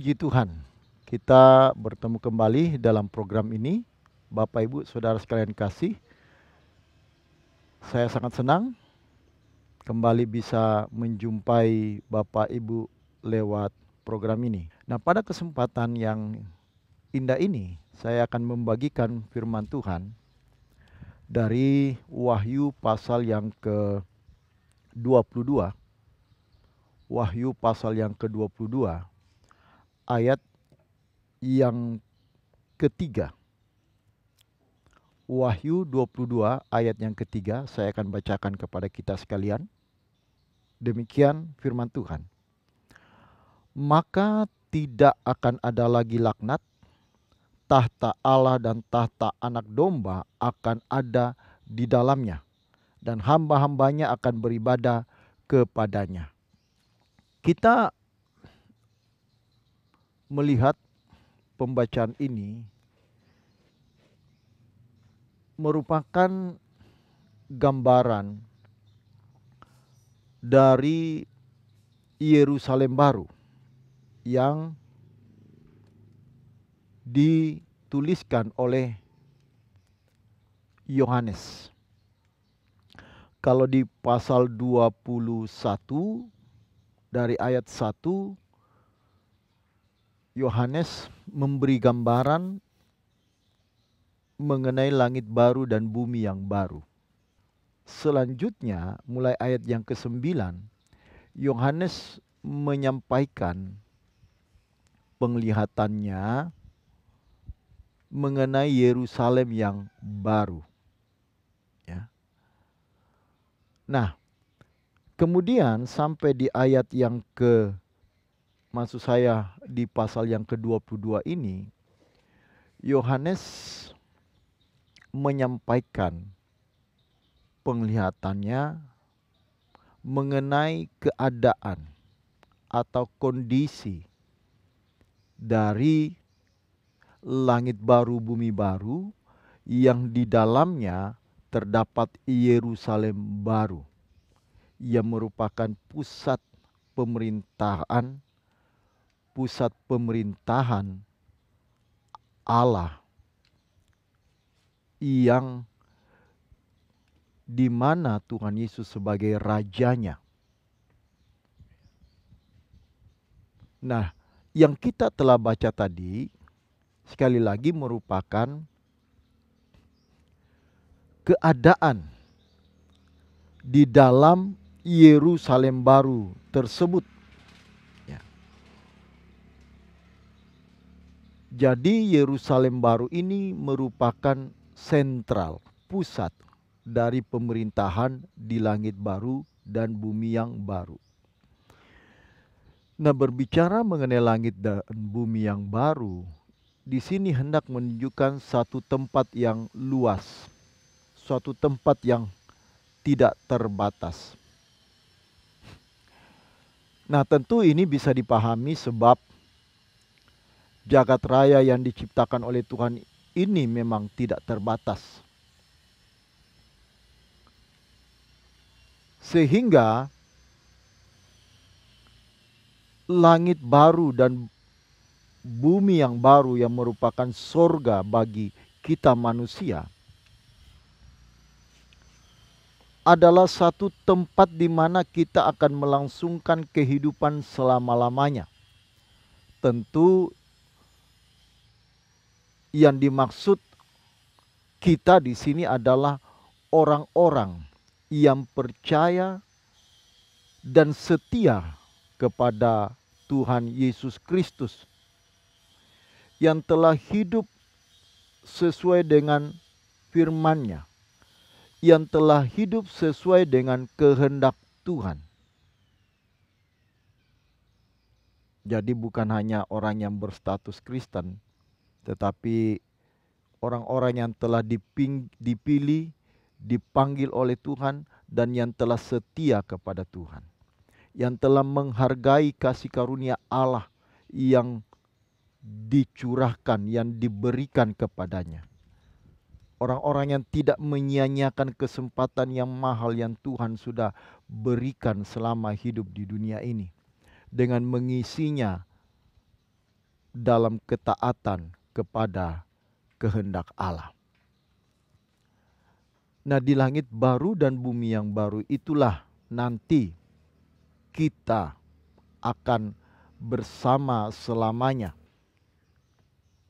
Puji Tuhan, kita bertemu kembali dalam program ini. Bapak, Ibu, Saudara sekalian kasih, saya sangat senang kembali bisa menjumpai Bapak Ibu lewat program ini. Nah, pada kesempatan yang indah ini, saya akan membagikan firman Tuhan dari Wahyu pasal yang ke-22. Wahyu pasal yang ke-22, ayat yang ketiga. Wahyu 22 ayat yang ketiga, saya akan bacakan kepada kita sekalian. Demikian firman Tuhan. Maka tidak akan ada lagi laknat, tahta Allah dan tahta anak domba akan ada di dalamnya, dan hamba-hambanya akan beribadah kepadanya. Kita melihat pembacaan ini merupakan gambaran dari Yerusalem baru yang dituliskan oleh Yohanes. Kalau di pasal 21 dari ayat 1, Yohanes memberi gambaran mengenai langit baru dan bumi yang baru. Selanjutnya, mulai ayat yang ke-9, Yohanes menyampaikan penglihatannya mengenai Yerusalem yang baru. Ya. Nah, kemudian sampai di ayat yang maksud saya di pasal yang ke-22 ini, Yohanes menyampaikan penglihatannya mengenai keadaan atau kondisi dari langit baru, bumi baru, yang di dalamnya terdapat Yerusalem baru, yang merupakan pusat pemerintahan Allah, yang di mana Tuhan Yesus sebagai rajanya. Nah, yang kita telah baca tadi sekali lagi merupakan keadaan di dalam Yerusalem baru tersebut. Ya. Jadi Yerusalem baru ini merupakan sentral, pusat dari pemerintahan di langit baru dan bumi yang baru. Nah, berbicara mengenai langit dan bumi yang baru, di sini hendak menunjukkan satu tempat yang luas, suatu tempat yang tidak terbatas. Nah, tentu ini bisa dipahami sebab jagat raya yang diciptakan oleh Tuhan ini memang tidak terbatas. Sehingga langit baru dan bumi yang baru yang merupakan sorga bagi kita manusia adalah satu tempat di mana kita akan melangsungkan kehidupan selama-lamanya. Tentu yang dimaksud kita di sini adalah orang-orang yang percaya dan setia kepada Tuhan Yesus Kristus, yang telah hidup sesuai dengan firman-Nya, yang telah hidup sesuai dengan kehendak Tuhan. Jadi bukan hanya orang yang berstatus Kristen, tetapi orang-orang yang telah dipilih, dipanggil oleh Tuhan, dan yang telah setia kepada Tuhan, yang telah menghargai kasih karunia Allah yang dicurahkan, yang diberikan kepadanya. Orang-orang yang tidak menyia-nyiakan kesempatan yang mahal yang Tuhan sudah berikan selama hidup di dunia ini, dengan mengisinya dalam ketaatan kepada kehendak Allah. Nah, di langit baru dan bumi yang baru itulah nanti kita akan bersama selamanya.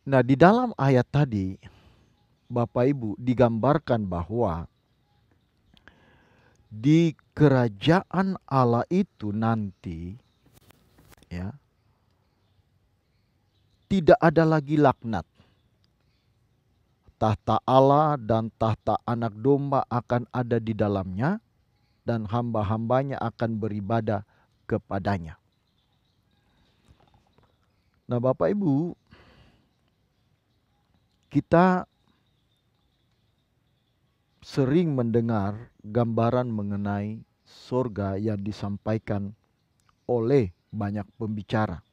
Nah, di dalam ayat tadi, Bapak Ibu, digambarkan bahwa di kerajaan Allah itu nanti, ya, tidak ada lagi laknat. Tahta Allah dan tahta Anak Domba akan ada di dalamnya, dan hamba-hambanya akan beribadah kepadanya. Nah, Bapak Ibu, kita sering mendengar gambaran mengenai surga yang disampaikan oleh banyak pembicara.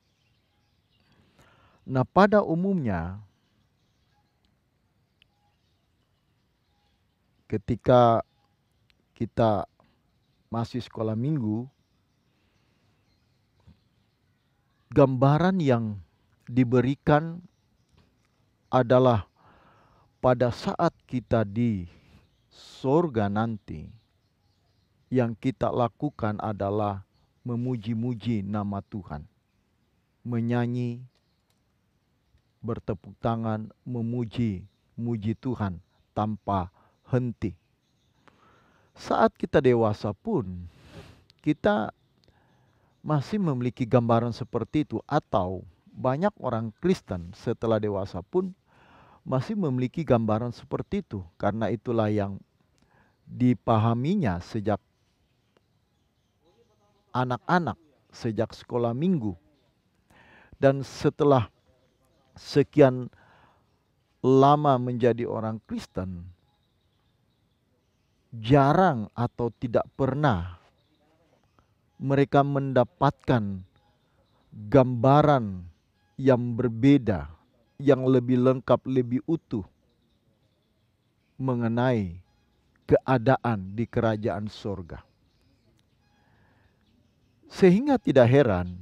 Nah, pada umumnya ketika kita masih sekolah minggu, gambaran yang diberikan adalah pada saat kita di surga nanti, yang kita lakukan adalah memuji-muji nama Tuhan, menyanyi, bertepuk tangan, memuji Tuhan tanpa henti. Saat kita dewasa pun, kita masih memiliki gambaran seperti itu, atau banyak orang Kristen setelah dewasa pun masih memiliki gambaran seperti itu, karena itulah yang dipahaminya sejak anak-anak, sejak sekolah minggu. Dan setelah sekian lama menjadi orang Kristen, jarang atau tidak pernah mereka mendapatkan gambaran yang berbeda, yang lebih lengkap, lebih utuh mengenai keadaan di kerajaan surga. Sehingga tidak heran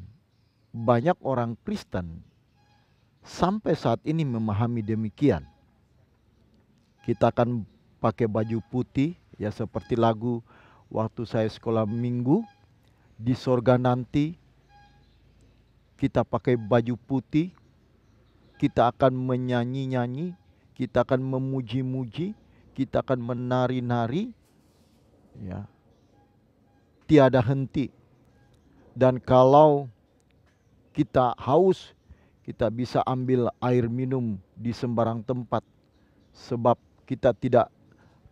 banyak orang Kristen sampai saat ini memahami demikian. Kita akan pakai baju putih, ya seperti lagu waktu saya sekolah minggu, di sorga nanti kita pakai baju putih, kita akan menyanyi-nyanyi, kita akan memuji-muji, kita akan menari-nari, ya, tiada henti. Dan kalau kita haus, kita bisa ambil air minum di sembarang tempat, sebab kita tidak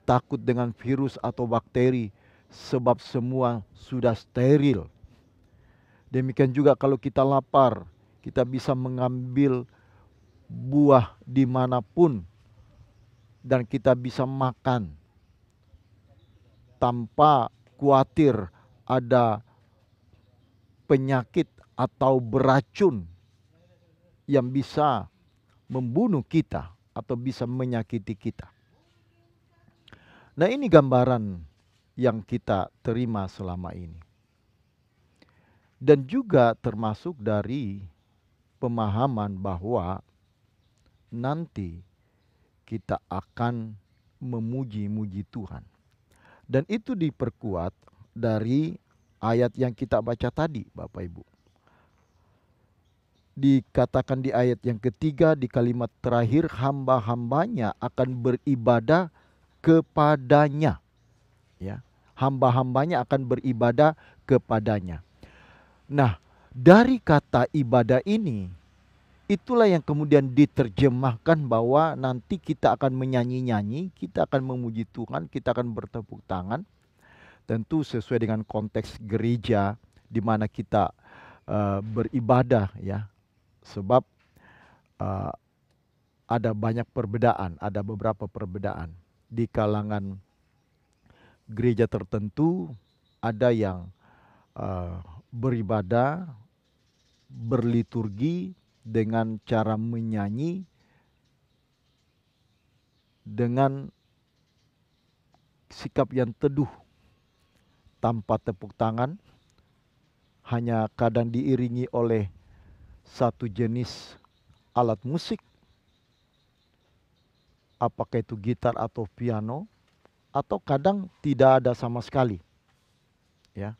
takut dengan virus atau bakteri, sebab semua sudah steril. Demikian juga kalau kita lapar, kita bisa mengambil buah dimanapun dan kita bisa makan tanpa khawatir ada penyakit atau beracun yang bisa membunuh kita atau bisa menyakiti kita. Nah, ini gambaran yang kita terima selama ini. Dan juga termasuk dari pemahaman bahwa nanti kita akan memuji-muji Tuhan. Dan itu diperkuat dari ayat yang kita baca tadi, Bapak Ibu. Dikatakan di ayat yang ketiga, di kalimat terakhir, hamba-hambanya akan beribadah kepadanya. Ya, hamba-hambanya akan beribadah kepadanya. Nah, dari kata ibadah ini, itulah yang kemudian diterjemahkan bahwa nanti kita akan menyanyi-nyanyi, kita akan memuji Tuhan, kita akan bertepuk tangan. Tentu sesuai dengan konteks gereja di mana kita beribadah, ya. Sebab ada banyak perbedaan, ada beberapa perbedaan di kalangan gereja tertentu. Ada yang beribadah, berliturgi dengan cara menyanyi, dengan sikap yang teduh, tanpa tepuk tangan, hanya kadang diiringi oleh satu jenis alat musik, apakah itu gitar atau piano, atau kadang tidak ada sama sekali. Ya.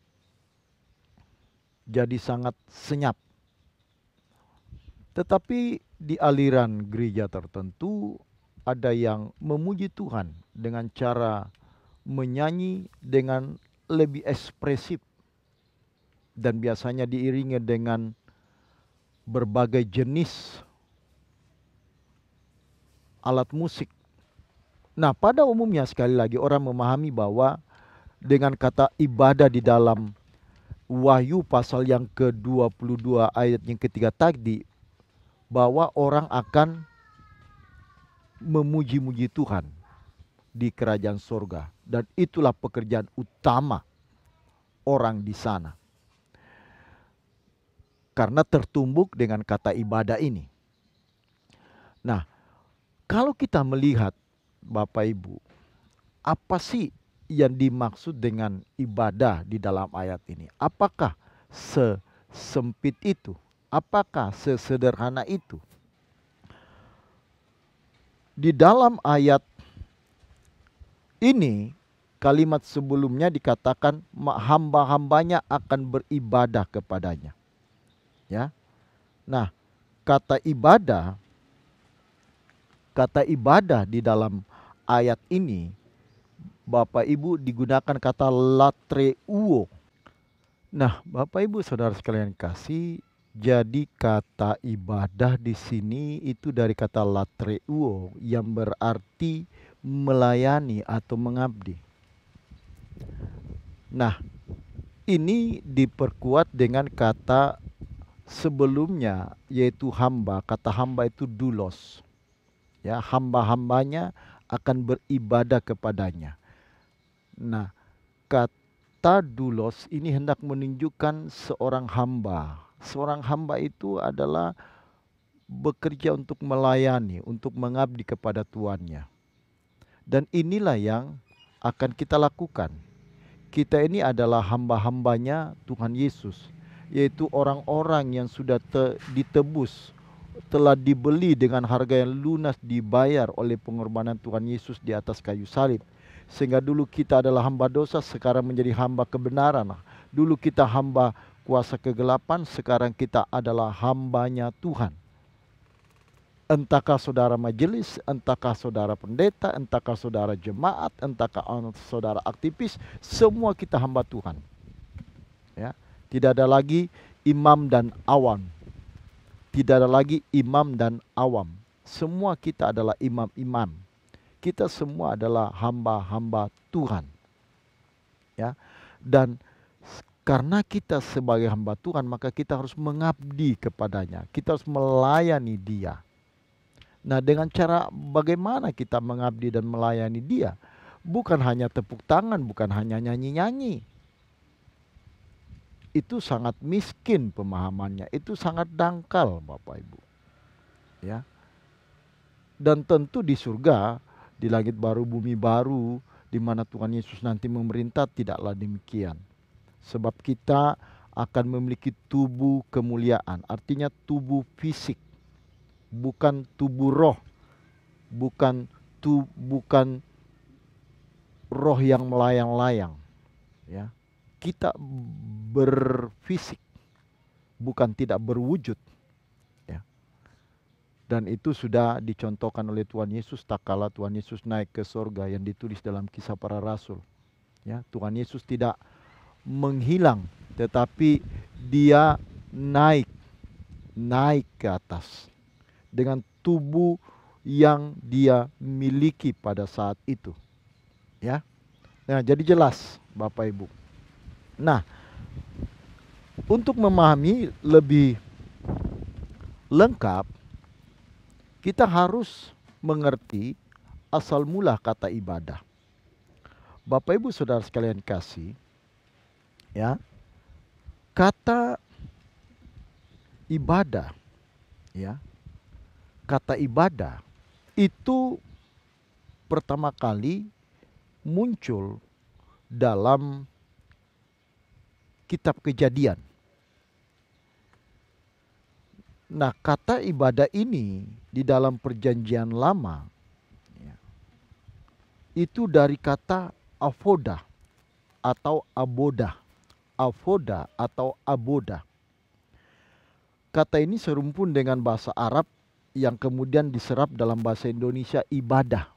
Jadi sangat senyap. Tetapi di aliran gereja tertentu ada yang memuji Tuhan dengan cara menyanyi dengan lebih ekspresif dan biasanya diiringi dengan berbagai jenis alat musik. Nah, pada umumnya sekali lagi orang memahami bahwa dengan kata ibadah di dalam Wahyu pasal yang ke-22 ayat yang ketiga tadi, bahwa orang akan memuji-muji Tuhan di kerajaan surga. Dan itulah pekerjaan utama orang di sana. Karena tertumbuk dengan kata ibadah ini. Nah, kalau kita melihat Bapak Ibu, apa sih yang dimaksud dengan ibadah di dalam ayat ini? Apakah sesempit itu? Apakah sesederhana itu? Di dalam ayat ini, kalimat sebelumnya dikatakan hamba-hambanya akan beribadah kepadanya. Ya. Nah, kata ibadah di dalam ayat ini, Bapak Ibu, digunakan kata latreuo. Nah, Bapak Ibu Saudara sekalian kasih, jadi kata ibadah di sini itu dari kata latreuo yang berarti melayani atau mengabdi. Nah, ini diperkuat dengan kata sebelumnya yaitu hamba. Kata hamba itu doulos. Ya, hamba-hambanya akan beribadah kepadanya. Nah, kata doulos ini hendak menunjukkan seorang hamba. Seorang hamba itu adalah bekerja untuk melayani, untuk mengabdi kepada tuannya. Dan inilah yang akan kita lakukan. Kita ini adalah hamba-hambanya Tuhan Yesus, yaitu orang-orang yang sudah ditebus, telah dibeli dengan harga yang lunas, dibayar oleh pengorbanan Tuhan Yesus di atas kayu salib. Sehingga dulu kita adalah hamba dosa, sekarang menjadi hamba kebenaran. Dulu kita hamba kuasa kegelapan, sekarang kita adalah hambanya Tuhan. Entahkah saudara majelis, entahkah saudara pendeta, entahkah saudara jemaat, entahkah saudara aktivis, semua kita hamba Tuhan. Ya, tidak ada lagi imam dan awam. Tidak ada lagi imam dan awam. Semua kita adalah imam-imam. Kita semua adalah hamba-hamba Tuhan. Ya. Dan karena kita sebagai hamba Tuhan, maka kita harus mengabdi kepadanya. Kita harus melayani Dia. Nah, dengan cara bagaimana kita mengabdi dan melayani Dia? Bukan hanya tepuk tangan, bukan hanya nyanyi-nyanyi. Itu sangat miskin pemahamannya, itu sangat dangkal Bapak Ibu. Ya. Dan tentu di surga, di langit baru, bumi baru, di mana Tuhan Yesus nanti memerintah, tidaklah demikian. Sebab kita akan memiliki tubuh kemuliaan, artinya tubuh fisik, bukan tubuh roh, bukan roh yang melayang-layang. Ya, kita berfisik, bukan tidak berwujud. Dan itu sudah dicontohkan oleh Tuhan Yesus tak kala Tuhan Yesus naik ke sorga yang ditulis dalam Kisah Para Rasul. Ya, Tuhan Yesus tidak menghilang, tetapi Dia naik ke atas dengan tubuh yang Dia miliki pada saat itu. Ya, nah jadi jelas Bapak Ibu. Nah, untuk memahami lebih lengkap, kita harus mengerti asal mula kata ibadah. Bapak Ibu Saudara sekalian kasih, ya, kata ibadah, ya, kata ibadah itu pertama kali muncul dalam kitab Kejadian. Nah, kata ibadah ini di dalam perjanjian lama ya, itu dari kata avoda atau aboda. Avoda atau aboda. Kata ini serumpun dengan bahasa Arab yang kemudian diserap dalam bahasa Indonesia ibadah.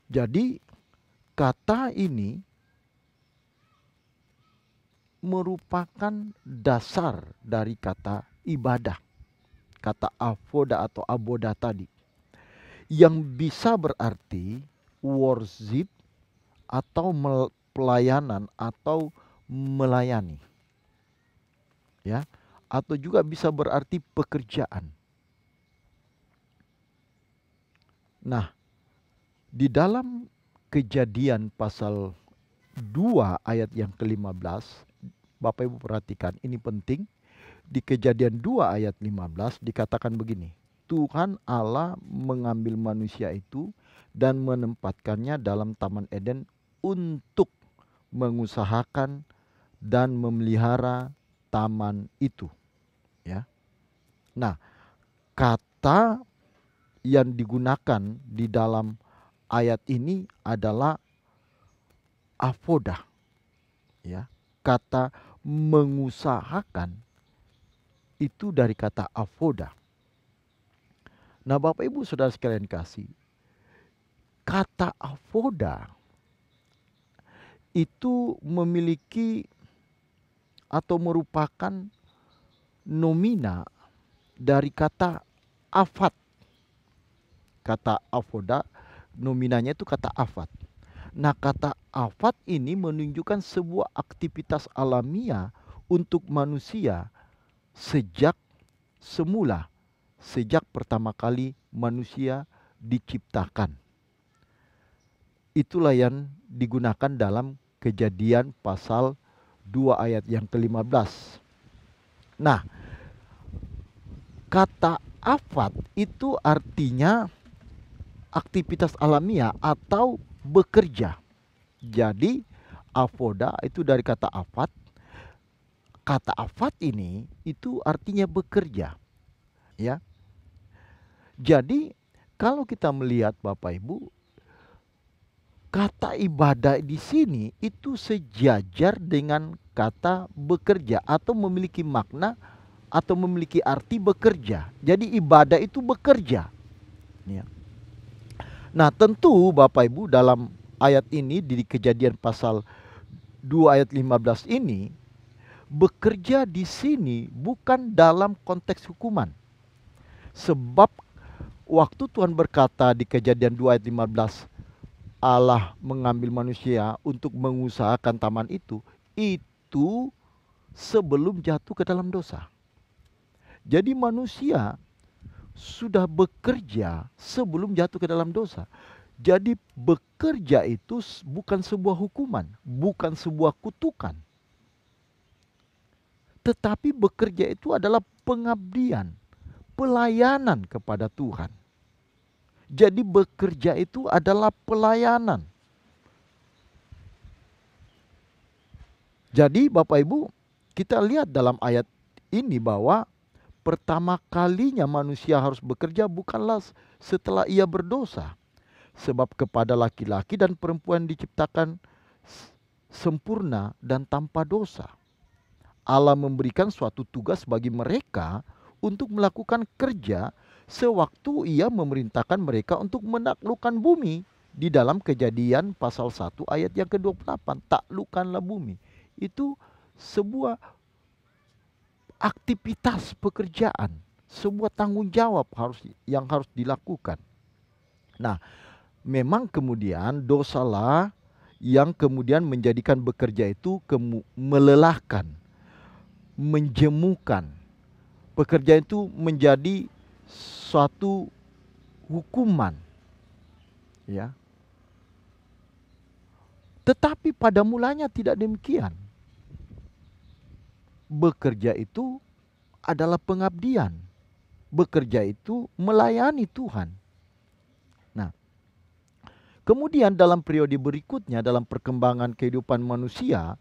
Jadi kata ini merupakan dasar dari kata ibadah. Kata avoda atau aboda tadi. Yang bisa berarti worship atau pelayanan atau melayani. Ya, atau juga bisa berarti pekerjaan. Nah, di dalam Kejadian pasal 2 ayat yang ke-15, Bapak Ibu perhatikan, ini penting. Di Kejadian 2 ayat 15 dikatakan begini, Tuhan Allah mengambil manusia itu dan menempatkannya dalam Taman Eden untuk mengusahakan dan memelihara taman itu. Ya. Nah, kata yang digunakan di dalam ayat ini adalah avoda. Ya. Kata mengusahakan itu dari kata avoda. Nah, Bapak Ibu Saudara sekalian kasih, kata avoda itu memiliki atau merupakan nomina dari kata afat. Kata avoda nominanya itu kata afat. Nah, kata afat ini menunjukkan sebuah aktivitas alamiah untuk manusia sejak semula, sejak pertama kali manusia diciptakan. Itulah yang digunakan dalam Kejadian pasal 2 ayat yang ke-15. Nah, kata afat itu artinya aktivitas alamiah atau bekerja. Jadi avoda itu dari kata afat. Kata afat ini itu artinya bekerja. Ya. Jadi kalau kita melihat Bapak Ibu, kata ibadah di sini itu sejajar dengan kata bekerja atau memiliki makna atau memiliki arti bekerja. Jadi ibadah itu bekerja. Ya. Nah, tentu Bapak Ibu dalam ayat ini di Kejadian pasal 2 ayat 15 ini, bekerja di sini bukan dalam konteks hukuman. Sebab waktu Tuhan berkata di Kejadian 2 ayat 15, Allah mengambil manusia untuk mengusahakan taman itu sebelum jatuh ke dalam dosa. Jadi manusia sudah bekerja sebelum jatuh ke dalam dosa. Jadi bekerja itu bukan sebuah hukuman, bukan sebuah kutukan. Tetapi bekerja itu adalah pengabdian, pelayanan kepada Tuhan. Jadi bekerja itu adalah pelayanan. Jadi Bapak Ibu, kita lihat dalam ayat ini bahwa pertama kalinya manusia harus bekerja bukanlah setelah ia berdosa. Sebab kepada laki-laki dan perempuan diciptakan sempurna dan tanpa dosa. Allah memberikan suatu tugas bagi mereka untuk melakukan kerja sewaktu ia memerintahkan mereka untuk menaklukkan bumi. Di dalam Kejadian pasal 1 ayat yang ke-28, taklukkanlah bumi. Itu sebuah aktivitas pekerjaan, sebuah tanggung jawab yang harus dilakukan. Nah, memang kemudian dosalah yang kemudian menjadikan bekerja itu melelahkan, menjemukan. Pekerjaan itu menjadi suatu hukuman. Ya. Tetapi pada mulanya tidak demikian. Bekerja itu adalah pengabdian. Bekerja itu melayani Tuhan. Nah, kemudian dalam periode berikutnya, dalam perkembangan kehidupan manusia,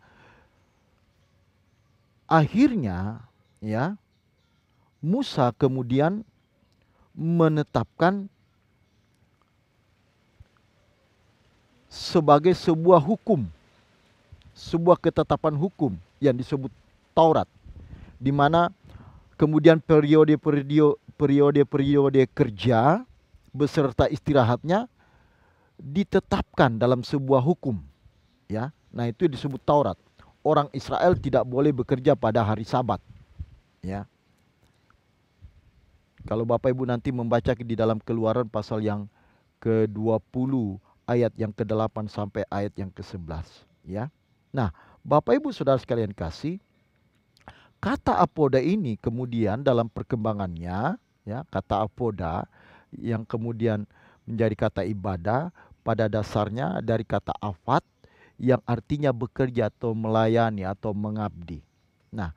akhirnya ya Musa kemudian menetapkan sebagai sebuah hukum, sebuah ketetapan hukum yang disebut Taurat, di mana kemudian periode-periode kerja beserta istirahatnya ditetapkan dalam sebuah hukum, ya. Nah, itu disebut Taurat. Orang Israel tidak boleh bekerja pada hari Sabat, ya. Kalau Bapak Ibu nanti membaca di dalam Keluaran pasal yang ke-20 ayat yang ke-8 sampai ayat yang ke-11, ya. Nah, Bapak Ibu Saudara sekalian kasih, kata apoda ini kemudian dalam perkembangannya, ya, kata apoda yang kemudian menjadi kata ibadah pada dasarnya dari kata afat yang artinya bekerja atau melayani atau mengabdi. Nah,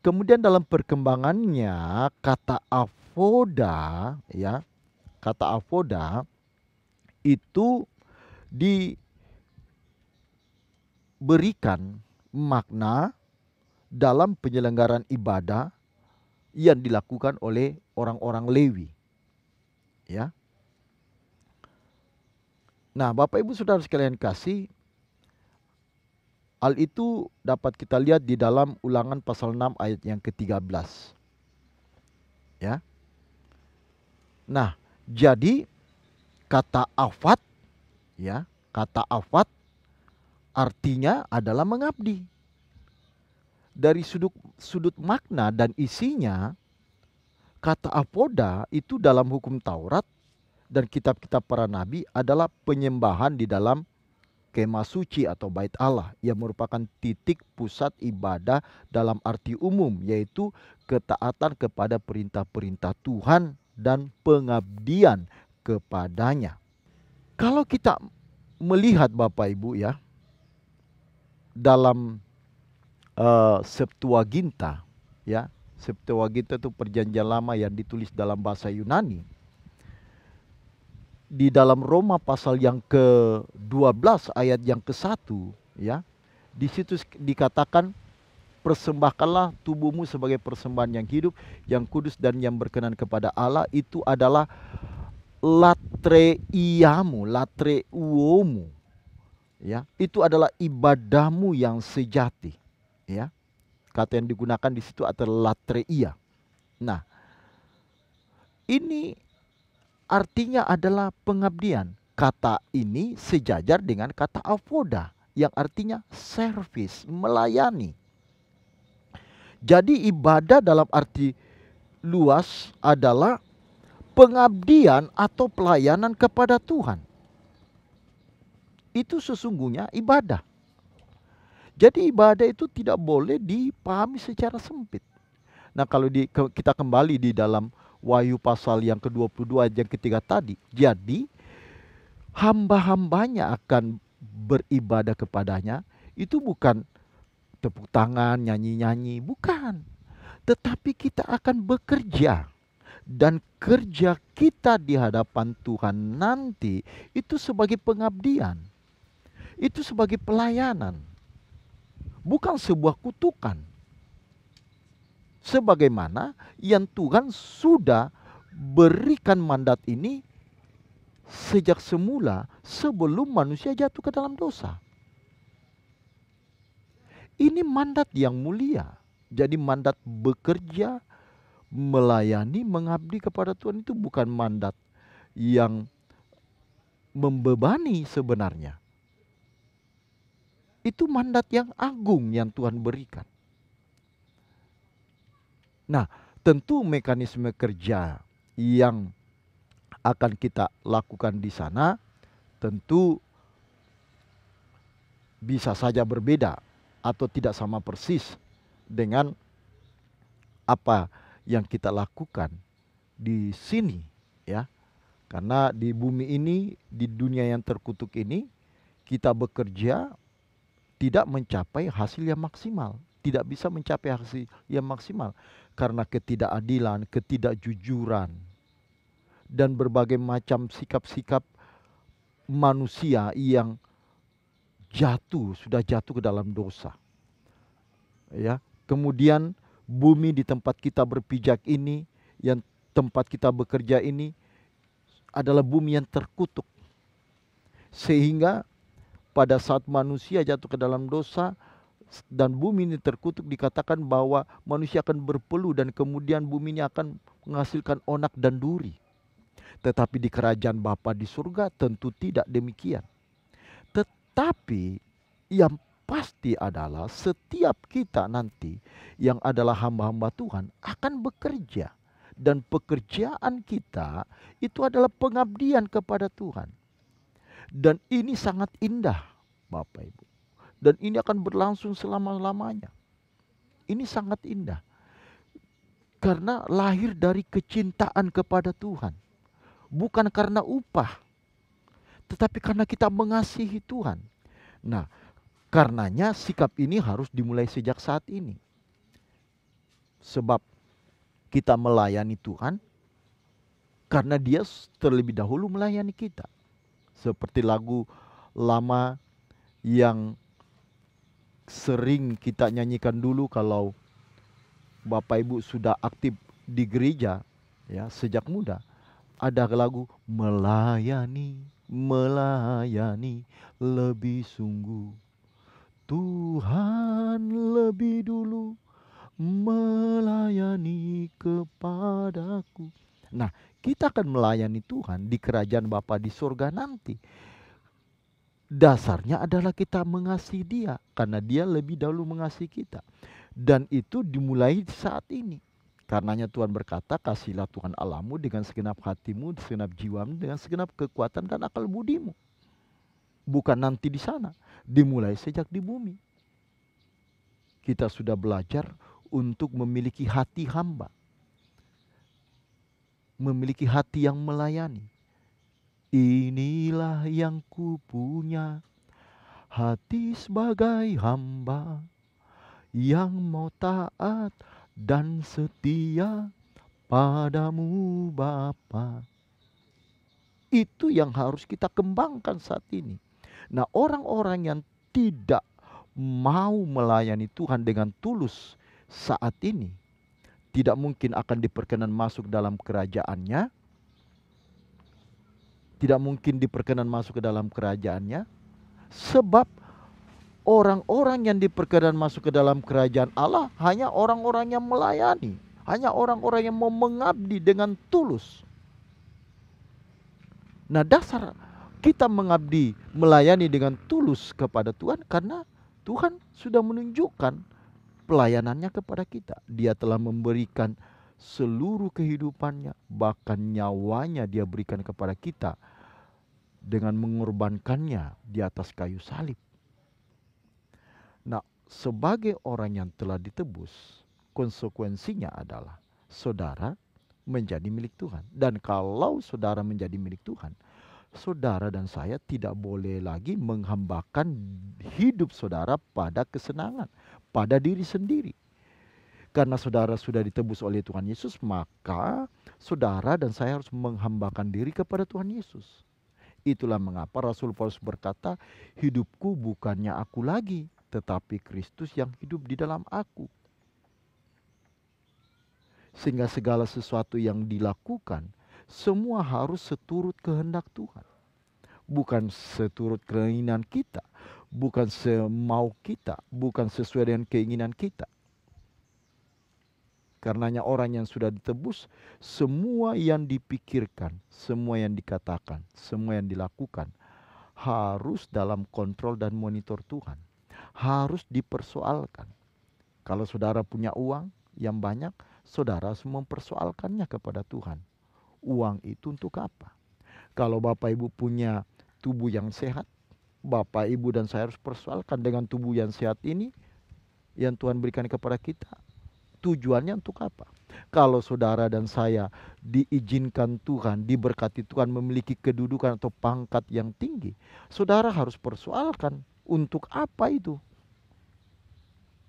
kemudian dalam perkembangannya kata avoda, ya, kata avoda itu diberikan makna dalam penyelenggaraan ibadah yang dilakukan oleh orang-orang Lewi, ya. Nah, Bapak Ibu Saudara sekalian kasih, hal itu dapat kita lihat di dalam Ulangan pasal 6 ayat yang ke-13. Ya. Nah, jadi kata afat, ya, kata afat artinya adalah mengabdi. Dari sudut makna dan isinya, kata apoda itu dalam hukum Taurat dan kitab-kitab para nabi adalah penyembahan di dalam kemah suci atau bait Allah yang merupakan titik pusat ibadah dalam arti umum, yaitu ketaatan kepada perintah-perintah Tuhan dan pengabdian kepadanya. Kalau kita melihat Bapak Ibu, ya, dalam Septuaginta, ya, Septuaginta itu perjanjian lama yang ditulis dalam bahasa Yunani. Di dalam Roma pasal yang ke-12 ayat yang ke-1, ya, di situ dikatakan, persembahkanlah tubuhmu sebagai persembahan yang hidup, yang kudus dan yang berkenan kepada Allah. Itu adalah latreiamu, latreuomu, ya. Itu adalah ibadahmu yang sejati, ya. Kata yang digunakan di situ adalah latreia. Nah, ini artinya adalah pengabdian. Kata ini sejajar dengan kata avoda yang artinya servis, melayani. Jadi ibadah dalam arti luas adalah pengabdian atau pelayanan kepada Tuhan. Itu sesungguhnya ibadah. Jadi ibadah itu tidak boleh dipahami secara sempit. Nah, kalau kita kembali di dalam Wahyu pasal yang ke-22 ayat yang ketiga tadi. Jadi hamba-hambanya akan beribadah kepadanya. Itu bukan tepuk tangan, nyanyi-nyanyi, bukan. Tetapi kita akan bekerja. Dan kerja kita di hadapan Tuhan nanti itu sebagai pengabdian. Itu sebagai pelayanan. Bukan sebuah kutukan. Sebagaimana yang Tuhan sudah berikan mandat ini sejak semula sebelum manusia jatuh ke dalam dosa. Ini mandat yang mulia. Jadi mandat bekerja, melayani, mengabdi kepada Tuhan itu bukan mandat yang membebani sebenarnya. Itu mandat yang agung yang Tuhan berikan. Nah, tentu mekanisme kerja yang akan kita lakukan di sana tentu bisa saja berbeda atau tidak sama persis dengan apa yang kita lakukan di sini, ya. Karena di bumi ini, di dunia yang terkutuk ini, kita bekerja tidak mencapai hasil yang maksimal, tidak bisa mencapai hasil yang maksimal karena ketidakadilan, ketidakjujuran, dan berbagai macam sikap-sikap manusia yang sudah jatuh ke dalam dosa. Ya, kemudian Bumi di tempat kita berpijak ini, yang tempat kita bekerja ini adalah bumi yang terkutuk. Sehingga pada saat manusia jatuh ke dalam dosa dan bumi ini terkutuk, dikatakan bahwa manusia akan berpeluh dan kemudian bumi ini akan menghasilkan onak dan duri. Tetapi di kerajaan Bapa di surga tentu tidak demikian. Tetapi yang pasti adalah setiap kita nanti yang adalah hamba-hamba Tuhan akan bekerja. Dan pekerjaan kita itu adalah pengabdian kepada Tuhan. Dan ini sangat indah, Bapak Ibu. Dan ini akan berlangsung selama-lamanya. Ini sangat indah. Karena lahir dari kecintaan kepada Tuhan. Bukan karena upah, tetapi karena kita mengasihi Tuhan. Nah, karenanya sikap ini harus dimulai sejak saat ini. Sebab kita melayani Tuhan karena Dia terlebih dahulu melayani kita. Seperti lagu lama yang sering kita nyanyikan dulu kalau Bapak Ibu sudah aktif di gereja ya sejak muda. Ada lagu melayani, melayani lebih sungguh. Tuhan lebih dulu melayani kepadaku. Nah, kita akan melayani Tuhan di kerajaan Bapa di surga nanti. Dasarnya adalah kita mengasihi Dia karena Dia lebih dahulu mengasihi kita. Dan itu dimulai saat ini. Karenanya Tuhan berkata, kasihilah Tuhan Allahmu dengan segenap hatimu, segenap jiwamu, dengan segenap kekuatan dan akal budimu. Bukan nanti di sana, dimulai sejak di bumi. Kita sudah belajar untuk memiliki hati hamba. Memiliki hati yang melayani. Inilah yang kupunya, hati sebagai hamba, yang mau taat dan setia padamu Bapa. Itu yang harus kita kembangkan saat ini. Nah, orang-orang yang tidak mau melayani Tuhan dengan tulus saat ini tidak mungkin akan diperkenan masuk dalam kerajaannya. Tidak mungkin diperkenan masuk ke dalam kerajaannya. Sebab orang-orang yang diperkenan masuk ke dalam kerajaan Allah hanya orang-orang yang melayani. Hanya orang-orang yang mau mengabdi dengan tulus. Nah, dasar kita mengabdi, melayani dengan tulus kepada Tuhan karena Tuhan sudah menunjukkan pelayanannya kepada kita. Dia telah memberikan seluruh kehidupannya, bahkan nyawanya Dia berikan kepada kita dengan mengorbankannya di atas kayu salib. Nah, sebagai orang yang telah ditebus, konsekuensinya adalah saudara menjadi milik Tuhan. Dan kalau saudara menjadi milik Tuhan, saudara dan saya tidak boleh lagi menghambakan hidup saudara pada kesenangan, pada diri sendiri. Karena saudara sudah ditebus oleh Tuhan Yesus, maka saudara dan saya harus menghambakan diri kepada Tuhan Yesus. Itulah mengapa Rasul Paulus berkata, hidupku bukannya aku lagi, tetapi Kristus yang hidup di dalam aku. Sehingga segala sesuatu yang dilakukan, semua harus seturut kehendak Tuhan. Bukan seturut keinginan kita, bukan semau kita, bukan sesuai dengan keinginan kita. Karenanya orang yang sudah ditebus, semua yang dipikirkan, semua yang dikatakan, semua yang dilakukan, harus dalam kontrol dan monitor Tuhan. Harus dipersoalkan. Kalau saudara punya uang yang banyak, saudara harus mempersoalkannya kepada Tuhan. Uang itu untuk apa? Kalau Bapak Ibu punya tubuh yang sehat, Bapak Ibu dan saya harus persoalkan dengan tubuh yang sehat ini yang Tuhan berikan kepada kita. Tujuannya untuk apa? Kalau saudara dan saya diizinkan Tuhan, diberkati Tuhan memiliki kedudukan atau pangkat yang tinggi, saudara harus persoalkan untuk apa itu?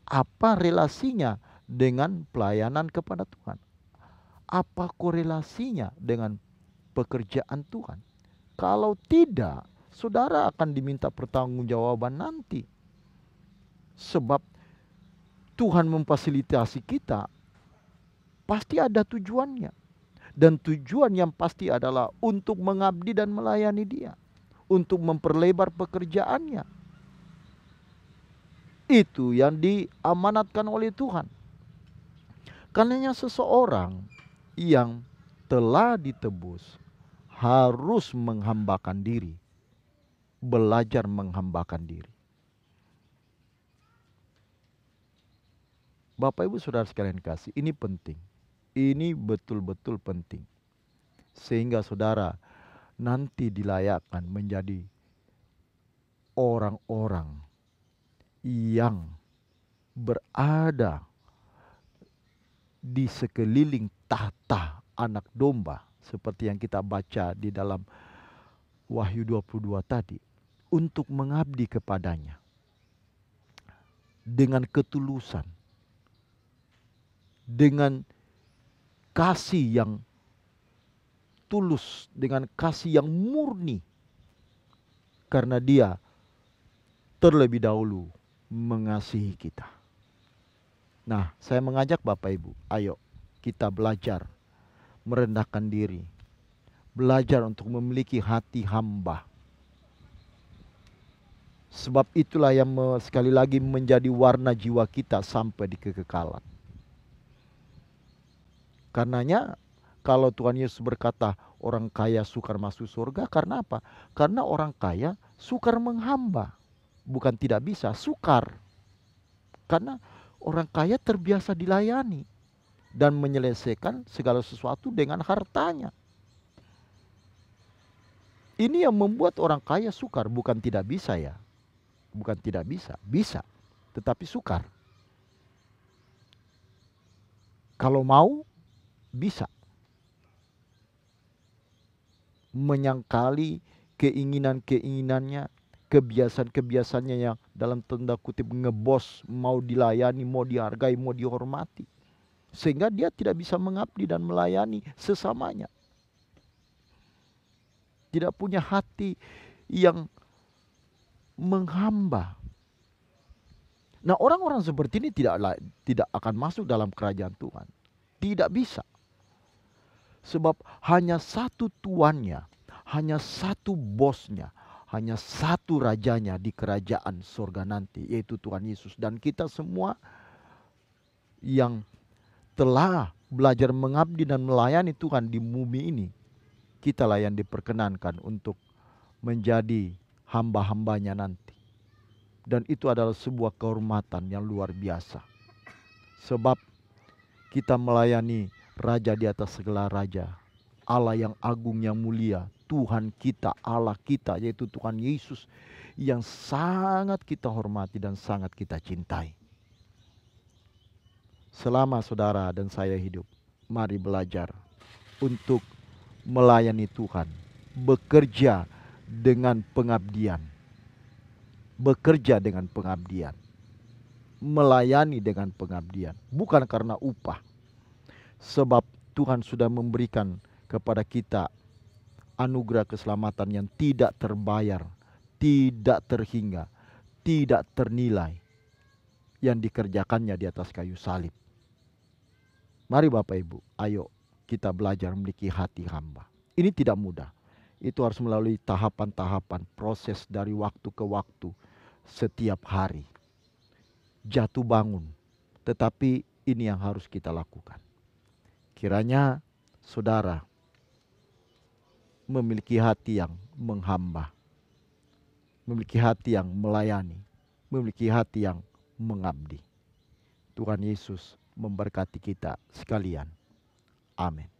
Apa relasinya dengan pelayanan kepada Tuhan? Apa korelasinya dengan pekerjaan Tuhan? Kalau tidak, saudara akan diminta pertanggungjawaban nanti. Sebab Tuhan memfasilitasi kita, pasti ada tujuannya. Dan tujuan yang pasti adalah untuk mengabdi dan melayani Dia, untuk memperlebar pekerjaannya. Itu yang diamanatkan oleh Tuhan. Karenanya seseorang yang telah ditebus harus menghambakan diri, belajar menghambakan diri. Bapak Ibu Saudara sekalian kasih, ini penting. Ini betul-betul penting. Sehingga saudara nanti dilayakkan menjadi orang-orang yang berada di sekeliling tahta anak domba. Seperti yang kita baca di dalam Wahyu 22 tadi. Untuk mengabdi kepadanya. Dengan ketulusan. Dengan kasih yang tulus, dengan kasih yang murni. Karena Dia terlebih dahulu mengasihi kita. Nah, saya mengajak Bapak Ibu, ayo kita belajar merendahkan diri. Belajar untuk memiliki hati hamba. Sebab itulah yang sekali lagi menjadi warna jiwa kita sampai di kekekalan. Karenanya kalau Tuhan Yesus berkata orang kaya sukar masuk surga, karena apa? Karena orang kaya sukar menghamba. Bukan tidak bisa, sukar. Karena orang kaya terbiasa dilayani dan menyelesaikan segala sesuatu dengan hartanya. Ini yang membuat orang kaya sukar, bukan tidak bisa ya. Bukan tidak bisa, bisa, tetapi sukar. Kalau mau, bisa. Menyangkali keinginan-keinginannya, kebiasaan-kebiasaannya yang dalam tanda kutip ngebos, mau dilayani, mau dihargai, mau dihormati. Sehingga dia tidak bisa mengabdi dan melayani sesamanya. Tidak punya hati yang menghamba. Nah, orang-orang seperti ini tidak akan masuk dalam kerajaan Tuhan. Tidak bisa. Sebab hanya satu tuannya, hanya satu bosnya, hanya satu rajanya di kerajaan surga nanti, yaitu Tuhan Yesus. Dan kita semua yang telah belajar mengabdi dan melayani Tuhan di bumi ini, kitalah yang diperkenankan untuk menjadi hamba-hambanya nanti. Dan itu adalah sebuah kehormatan yang luar biasa. Sebab kita melayani Raja di atas segala raja, Allah yang agung yang mulia, Tuhan kita, Allah kita, yaitu Tuhan Yesus, yang sangat kita hormati dan sangat kita cintai. Selama saudara dan saya hidup, mari belajar untuk melayani Tuhan, bekerja dengan pengabdian, bekerja dengan pengabdian, melayani dengan pengabdian, bukan karena upah. Sebab Tuhan sudah memberikan kepada kita anugerah keselamatan yang tidak terbayar, tidak terhingga, tidak ternilai, yang dikerjakannya di atas kayu salib. Mari Bapak Ibu, ayo kita belajar memiliki hati hamba. Ini tidak mudah. Itu harus melalui tahapan-tahapan, proses dari waktu ke waktu, setiap hari. Jatuh bangun, tetapi ini yang harus kita lakukan. Kiranya saudara memiliki hati yang menghamba, memiliki hati yang melayani, memiliki hati yang mengabdi. Tuhan Yesus memberkati kita sekalian. Amin.